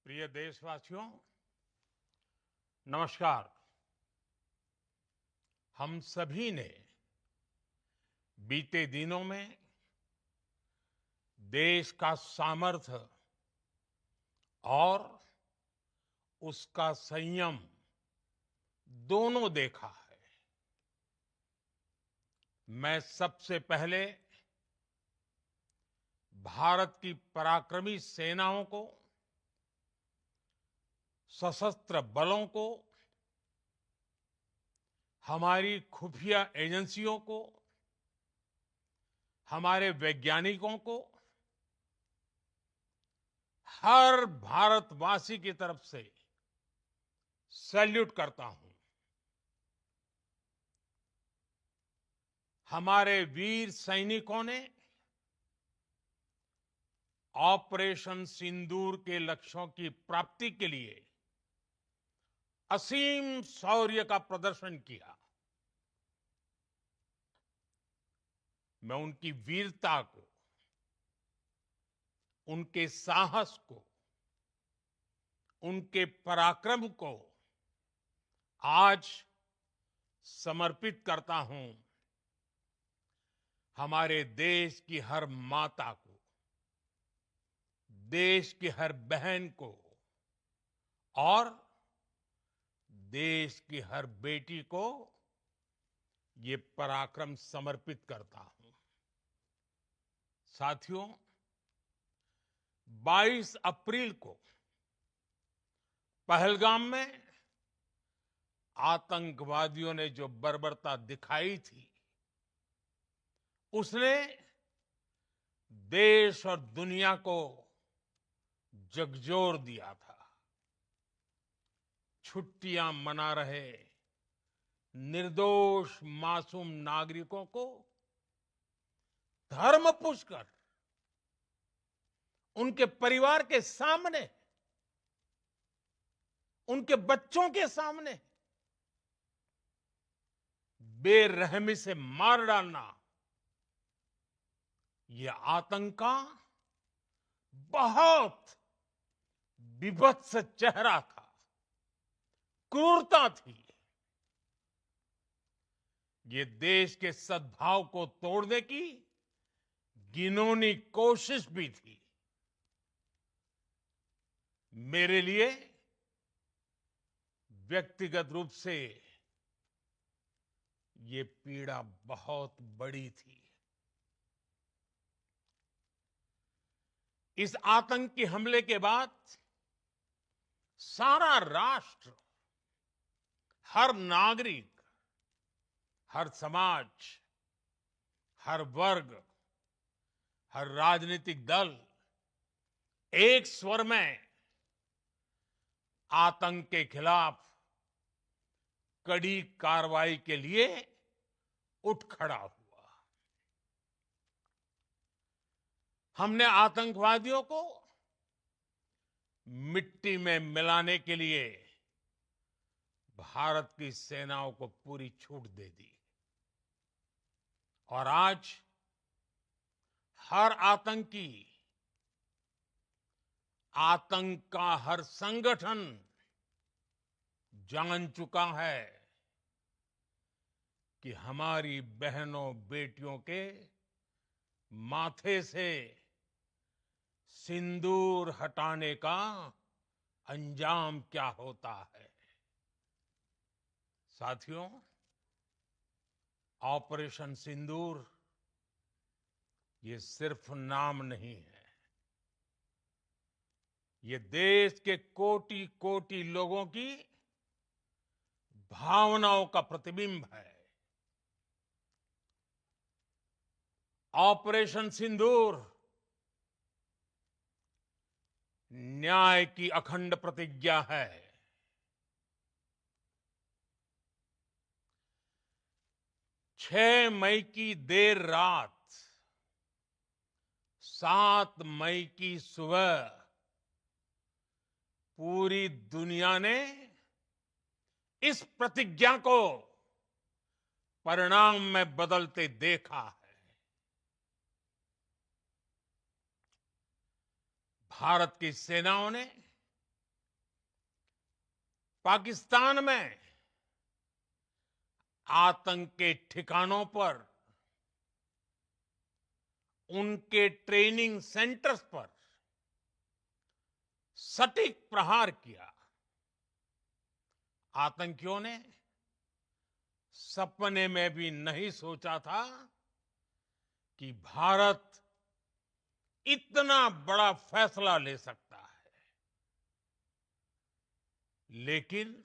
प्रिय देशवासियों, नमस्कार। हम सभी ने बीते दिनों में देश का सामर्थ्य और उसका संयम दोनों देखा है। मैं सबसे पहले भारत की पराक्रमी सेनाओं को, सशस्त्र बलों को, हमारी खुफिया एजेंसियों को, हमारे वैज्ञानिकों को, हर भारतवासी की तरफ से सैल्यूट करता हूं। हमारे वीर सैनिकों ने ऑपरेशन सिंदूर के लक्ष्यों की प्राप्ति के लिए असीम शौर्य का प्रदर्शन किया। मैं उनकी वीरता को, उनके साहस को, उनके पराक्रम को आज समर्पित करता हूं हमारे देश की हर माता को, देश की हर बहन को और देश की हर बेटी को ये पराक्रम समर्पित करता हूं। साथियों, 22 अप्रैल को पहलगाम में आतंकवादियों ने जो बर्बरता दिखाई थी, उसने देश और दुनिया को झकझोर दिया था। छुट्टियां मना रहे निर्दोष मासूम नागरिकों को धर्म पूछकर उनके परिवार के सामने, उनके बच्चों के सामने बेरहमी से मार डालना, यह आतंक का बहुत विभत्स चेहरा था, क्रूरता थी। ये देश के सद्भाव को तोड़ने की घिनौनी कोशिश भी थी। मेरे लिए व्यक्तिगत रूप से ये पीड़ा बहुत बड़ी थी। इस आतंकी हमले के बाद सारा राष्ट्र, हर नागरिक, हर समाज, हर वर्ग, हर राजनीतिक दल एक स्वर में आतंक के खिलाफ कड़ी कार्रवाई के लिए उठ खड़ा हुआ। हमने आतंकवादियों को मिट्टी में मिलाने के लिए भारत की सेनाओं को पूरी छूट दे दी और आज हर आतंकी, आतंक का हर संगठन जान चुका है कि हमारी बहनों बेटियों के माथे से सिंदूर हटाने का अंजाम क्या होता है। साथियों, ऑपरेशन सिंदूर ये सिर्फ नाम नहीं है, ये देश के कोटि कोटि लोगों की भावनाओं का प्रतिबिंब है। ऑपरेशन सिंदूर न्याय की अखंड प्रतिज्ञा है। 6 मई की देर रात, 7 मई की सुबह पूरी दुनिया ने इस प्रतिज्ञा को परिणाम में बदलते देखा है। भारत की सेनाओं ने पाकिस्तान में आतंक के ठिकानों पर, उनके ट्रेनिंग सेंटर्स पर सटीक प्रहार किया। आतंकियों ने सपने में भी नहीं सोचा था कि भारत इतना बड़ा फैसला ले सकता है। लेकिन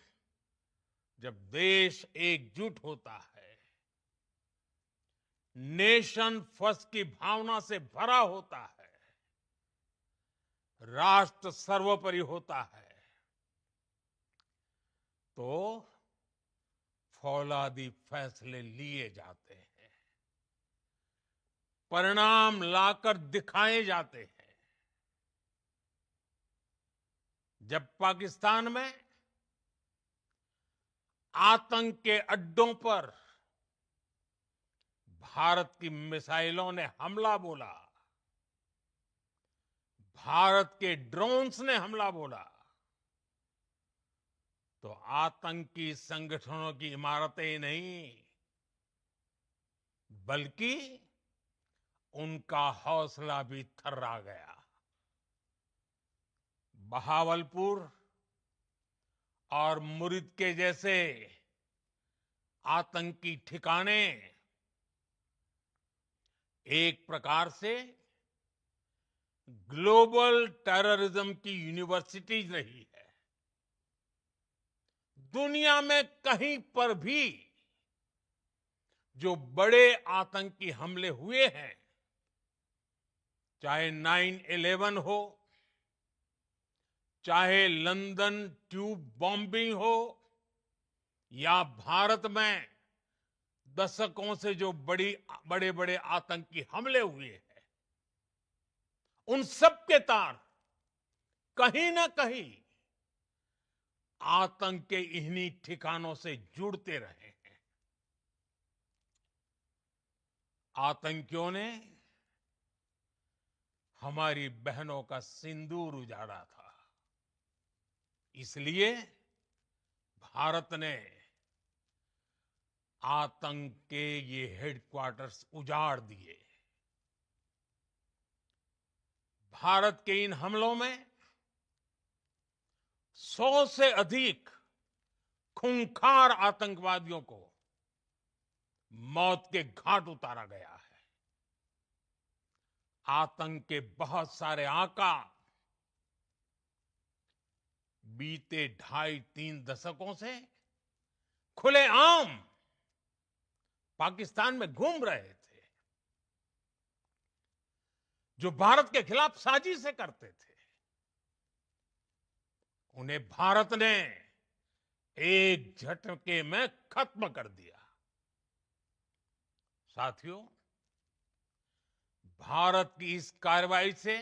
जब देश एकजुट होता है, नेशन फर्स्ट की भावना से भरा होता है, राष्ट्र सर्वोपरि होता है, तो फौलादी फैसले लिए जाते हैं, परिणाम लाकर दिखाए जाते हैं। जब पाकिस्तान में आतंक के अड्डों पर भारत की मिसाइलों ने हमला बोला, भारत के ड्रोन्स ने हमला बोला, तो आतंकी संगठनों की इमारतें नहीं, बल्कि उनका हौसला भी थर्रा गया। बहावलपुर और मुरिद के जैसे आतंकी ठिकाने एक प्रकार से ग्लोबल टेररिज्म की यूनिवर्सिटीज रही है। दुनिया में कहीं पर भी जो बड़े आतंकी हमले हुए हैं, चाहे 9/11 हो, चाहे लंदन ट्यूब बॉम्बिंग हो, या भारत में दशकों से जो बड़े बड़े आतंकी हमले हुए हैं, उन सब के तार कहीं ना कहीं आतंक के इन्हीं ठिकानों से जुड़ते रहे हैं। आतंकियों ने हमारी बहनों का सिंदूर उजाड़ा था, इसलिए भारत ने आतंक के ये हेडक्वार्टर्स उजाड़ दिए। भारत के इन हमलों में 100 से अधिक खूंखार आतंकवादियों को मौत के घाट उतारा गया है। आतंक के बहुत सारे आका बीते 2.5-3 दशकों से खुलेआम पाकिस्तान में घूम रहे थे, जो भारत के खिलाफ साजिशें करते थे। उन्हें भारत ने एक झटके में खत्म कर दिया। साथियों, भारत की इस कार्रवाई से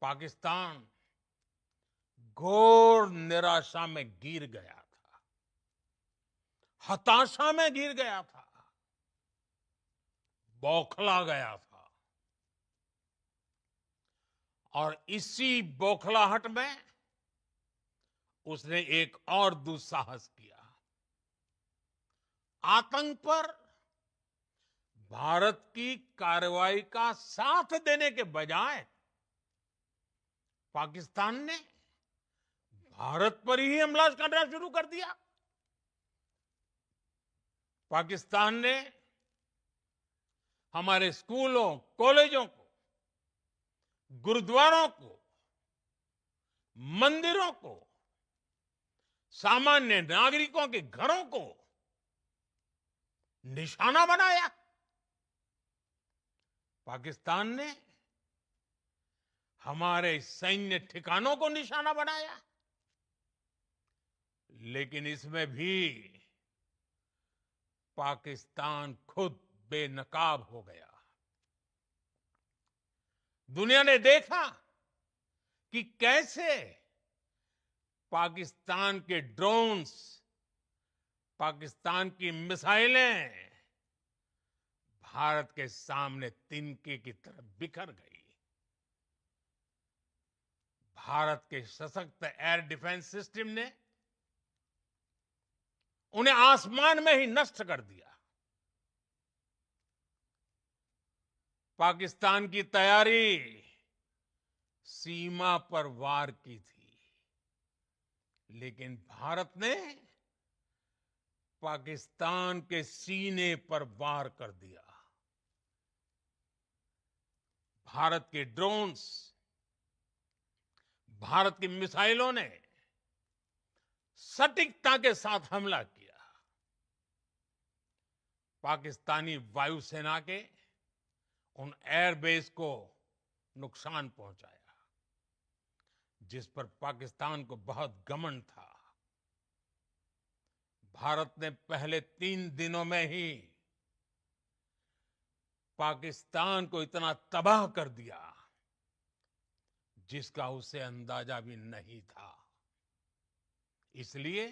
पाकिस्तान घोर निराशा में गिर गया था, हताशा में गिर गया था, बौखला गया था। और इसी बौखलाहट में उसने एक और दुस्साहस किया। आतंक पर भारत की कार्रवाई का साथ देने के बजाय पाकिस्तान ने भारत पर ही हमला करना शुरू कर दिया। पाकिस्तान ने हमारे स्कूलों, कॉलेजों को, गुरुद्वारों को, मंदिरों को, सामान्य नागरिकों के घरों को निशाना बनाया। पाकिस्तान ने हमारे सैन्य ठिकानों को निशाना बनाया। लेकिन इसमें भी पाकिस्तान खुद बेनकाब हो गया। दुनिया ने देखा कि कैसे पाकिस्तान के ड्रोन्स, पाकिस्तान की मिसाइलें भारत के सामने तिनके की तरह बिखर गई। भारत के सशक्त एयर डिफेंस सिस्टम ने उन्हें आसमान में ही नष्ट कर दिया। पाकिस्तान की तैयारी सीमा पर वार की थी, लेकिन भारत ने पाकिस्तान के सीने पर वार कर दिया। भारत के ड्रोन्स, भारत की मिसाइलों ने सटीकता के साथ हमला किया। पाकिस्तानी वायुसेना के उन एयरबेस को नुकसान पहुंचाया, जिस पर पाकिस्तान को बहुत घमंड था। भारत ने पहले 3 दिनों में ही पाकिस्तान को इतना तबाह कर दिया जिसका उसे अंदाजा भी नहीं था। इसलिए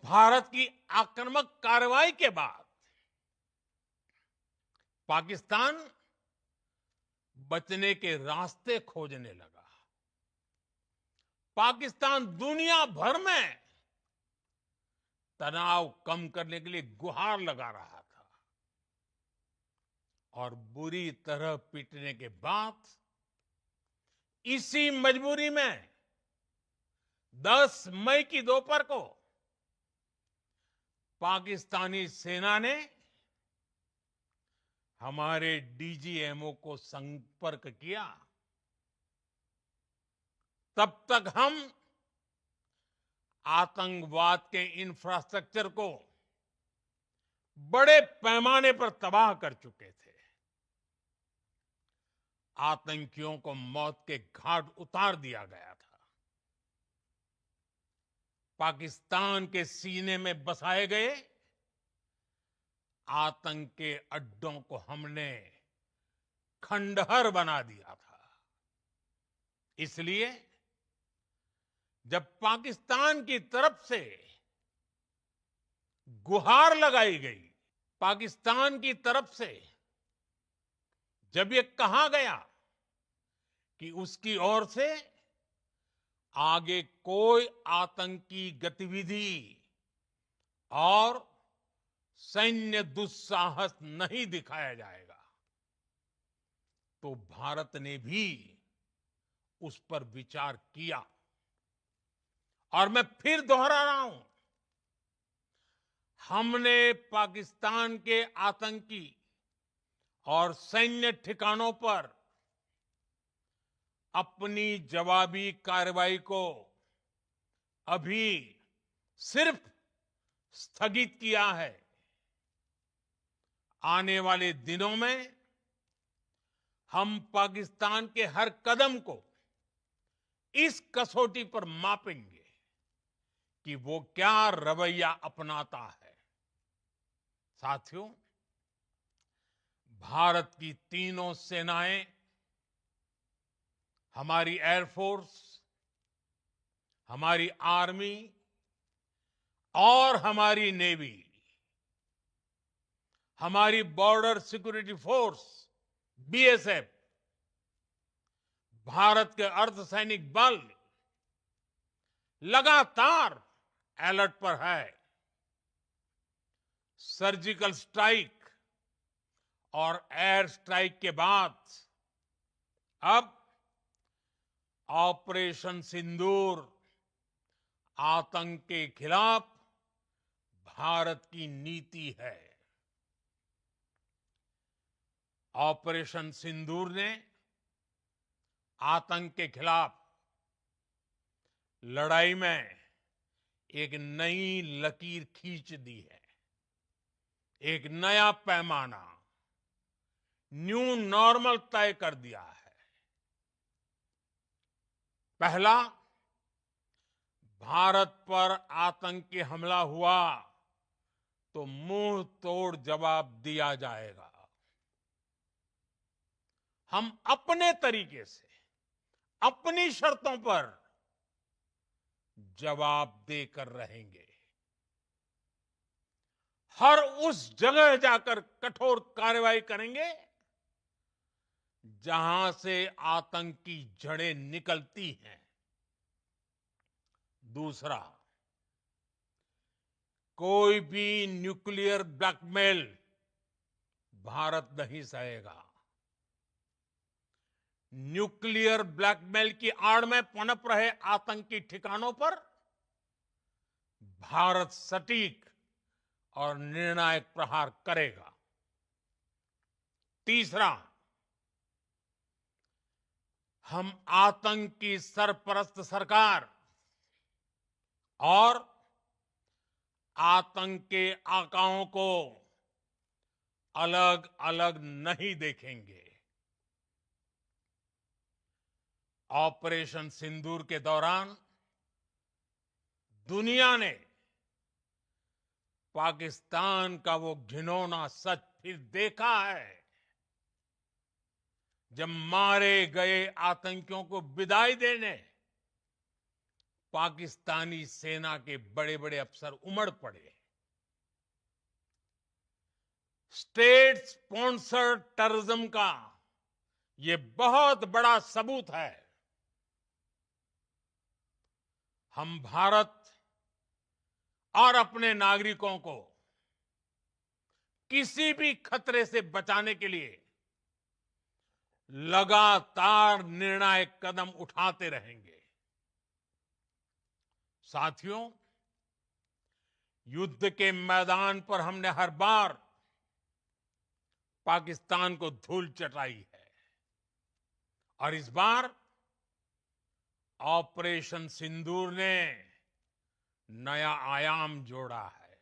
भारत की आक्रामक कार्रवाई के बाद पाकिस्तान बचने के रास्ते खोजने लगा। पाकिस्तान दुनिया भर में तनाव कम करने के लिए गुहार लगा रहा था और बुरी तरह पीटने के बाद इसी मजबूरी में 10 मई की दोपहर को पाकिस्तानी सेना ने हमारे डीजीएमओ को संपर्क किया। तब तक हम आतंकवाद के इंफ्रास्ट्रक्चर को बड़े पैमाने पर तबाह कर चुके थे। आतंकियों को मौत के घाट उतार दिया गया था। पाकिस्तान के सीने में बसाए गए आतंक के अड्डों को हमने खंडहर बना दिया था। इसलिए जब पाकिस्तान की तरफ से गुहार लगाई गई, पाकिस्तान की तरफ से जब ये कहा गया कि उसकी ओर से आगे कोई आतंकी गतिविधि और सैन्य दुस्साहस नहीं दिखाया जाएगा, तो भारत ने भी उस पर विचार किया। और मैं फिर दोहरा रहा हूं, हमने पाकिस्तान के आतंकी और सैन्य ठिकानों पर अपनी जवाबी कार्रवाई को अभी सिर्फ स्थगित किया है। आने वाले दिनों में हम पाकिस्तान के हर कदम को इस कसौटी पर मापेंगे कि वो क्या रवैया अपनाता है। साथियों, भारत की तीनों सेनाएं, हमारी एयरफोर्स, हमारी आर्मी और हमारी नेवी, हमारी border security force BSF, Bharat के अर्धसैनिक बल लगातार अलर्ट पर है। सर्जिकल स्ट्राइक और एयर स्ट्राइक के बाद अब ऑपरेशन सिंदूर आतंक के खिलाफ भारत की नीति है। ऑपरेशन सिंदूर ने आतंक के खिलाफ लड़ाई में एक नई लकीर खींच दी है, एक नया पैमाना, न्यू नॉर्मल तय कर दिया है। पहला, भारत पर आतंकी हमला हुआ तो मुंह तोड़ जवाब दिया जाएगा। हम अपने तरीके से, अपनी शर्तों पर जवाब देकर रहेंगे। हर उस जगह जाकर कठोर कार्रवाई करेंगे जहां से आतंक की जड़ें निकलती हैं। दूसरा, कोई भी न्यूक्लियर ब्लैकमेल भारत नहीं सहेगा। न्यूक्लियर ब्लैकमेल की आड़ में पनप रहे आतंकी ठिकानों पर भारत सटीक और निर्णायक प्रहार करेगा। तीसरा, हम आतंक की सरपरस्त सरकार और आतंक के आकाओं को अलग अलग नहीं देखेंगे। ऑपरेशन सिंदूर के दौरान दुनिया ने पाकिस्तान का वो घिनौना सच फिर देखा है, जब मारे गए आतंकियों को विदाई देने पाकिस्तानी सेना के बड़े बड़े अफसर उमड़ पड़े। स्टेट स्पॉन्सर्ड टेररिज्म का ये बहुत बड़ा सबूत है। हम भारत और अपने नागरिकों को किसी भी खतरे से बचाने के लिए लगातार निर्णायक कदम उठाते रहेंगे। साथियों, युद्ध के मैदान पर हमने हर बार पाकिस्तान को धूल चटाई है और इस बार ऑपरेशन सिंदूर ने नया आयाम जोड़ा है।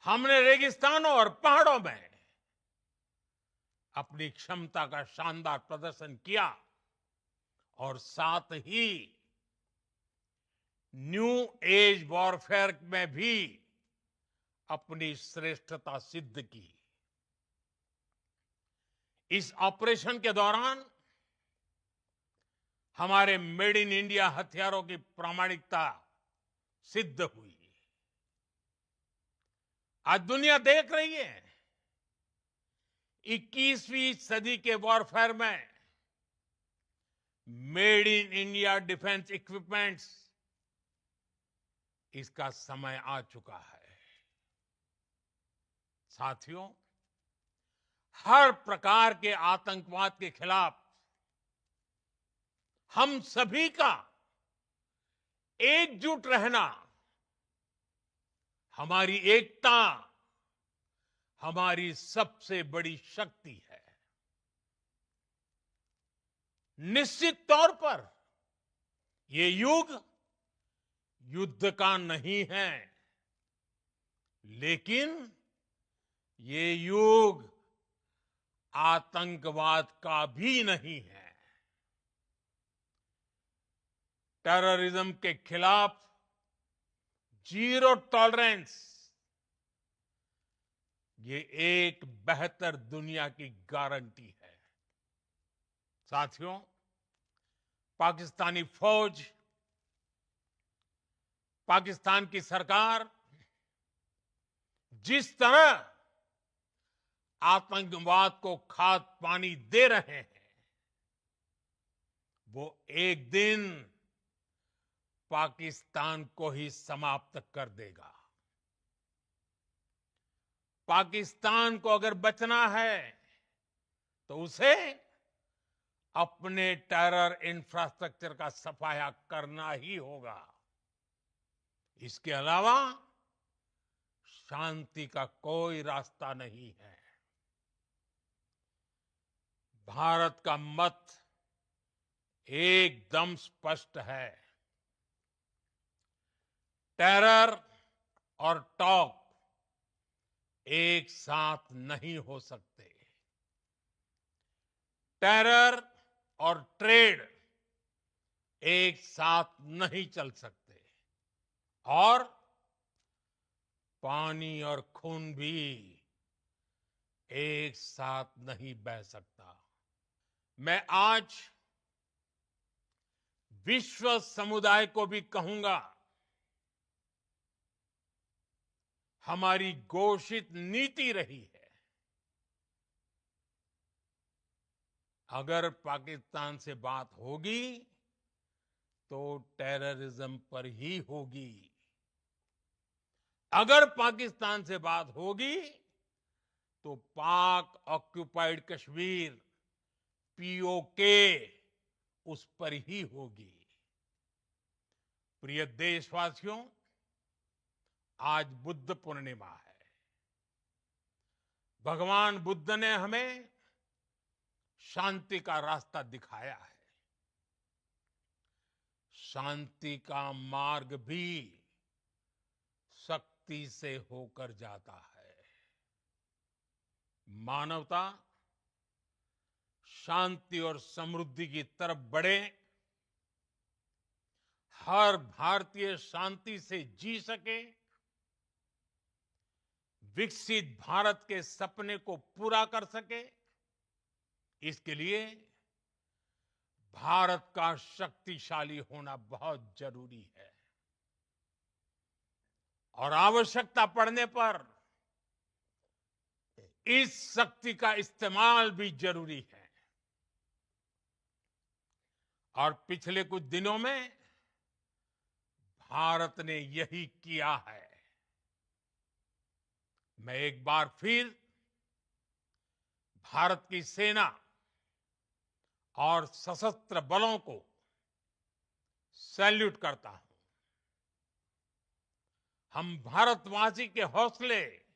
हमने रेगिस्तानों और पहाड़ों में अपनी क्षमता का शानदार प्रदर्शन किया और साथ ही न्यू एज वॉरफेयर में भी अपनी श्रेष्ठता सिद्ध की। इस ऑपरेशन के दौरान हमारे मेड इन इंडिया हथियारों की प्रामाणिकता सिद्ध हुई। आज दुनिया देख रही है 21वीं सदी के वॉरफेयर में made in India defence equipments, इसका समय आ चुका है। साथियों, हर प्रकार के आतंकवाद के खिलाफ हम सभी का एकजुट रहना हमारी एकता, हमारी सबसे बड़ी शक्ति है। निश्चित तौर पर ये युग युद्ध का नहीं है, लेकिन ये युग आतंकवाद का भी नहीं है। टेररिज्म के खिलाफ जीरो टॉलरेंस, ये एक बेहतर दुनिया की गारंटी है। साथियों, पाकिस्तानी फौज, पाकिस्तान की सरकार जिस तरह आतंकवाद को खाद पानी दे रहे हैं, वो एक दिन पाकिस्तान को ही समाप्त कर देगा। पाकिस्तान को अगर बचना है तो उसे अपने टेरर इंफ्रास्ट्रक्चर का सफाया करना ही होगा। इसके अलावा शांति का कोई रास्ता नहीं है। भारत का मत एकदम स्पष्ट है। टेरर और टॉक एक साथ नहीं हो सकते। टेरर और ट्रेड एक साथ नहीं चल सकते और पानी और खून भी एक साथ नहीं बह सकता। मैं आज विश्व समुदाय को भी कहूंगा, हमारी घोषित नीति रही है अगर पाकिस्तान से बात होगी तो टेररिज्म पर ही होगी। अगर पाकिस्तान से बात होगी तो पाक ऑक्युपाइड कश्मीर पीओके उस पर ही होगी। प्रिय देशवासियों, आज बुद्ध पूर्णिमा है। भगवान बुद्ध ने हमें शांति का रास्ता दिखाया है। शांति का मार्ग भी शक्ति से होकर जाता है। मानवता शांति और समृद्धि की तरफ बढ़े, हर भारतीय शांति से जी सके, विकसित भारत के सपने को पूरा कर सके, इसके लिए भारत का शक्तिशाली होना बहुत जरूरी है। और आवश्यकता पड़ने पर इस शक्ति का इस्तेमाल भी जरूरी है। और पिछले कुछ दिनों में भारत ने यही किया है। मैं एक बार फिर भारत की सेना और सशस्त्र बलों को सैल्यूट करता हूं। हम भारतवासी के हौसले,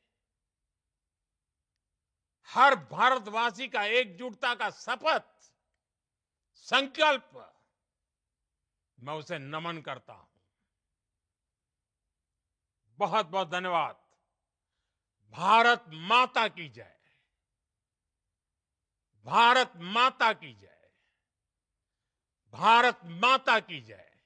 हर भारतवासी का एकजुटता का शपथ, संकल्प, मैं उसे नमन करता हूं। बहुत बहुत धन्यवाद। भारत माता की जय। भारत माता की जय। भारत माता की जय।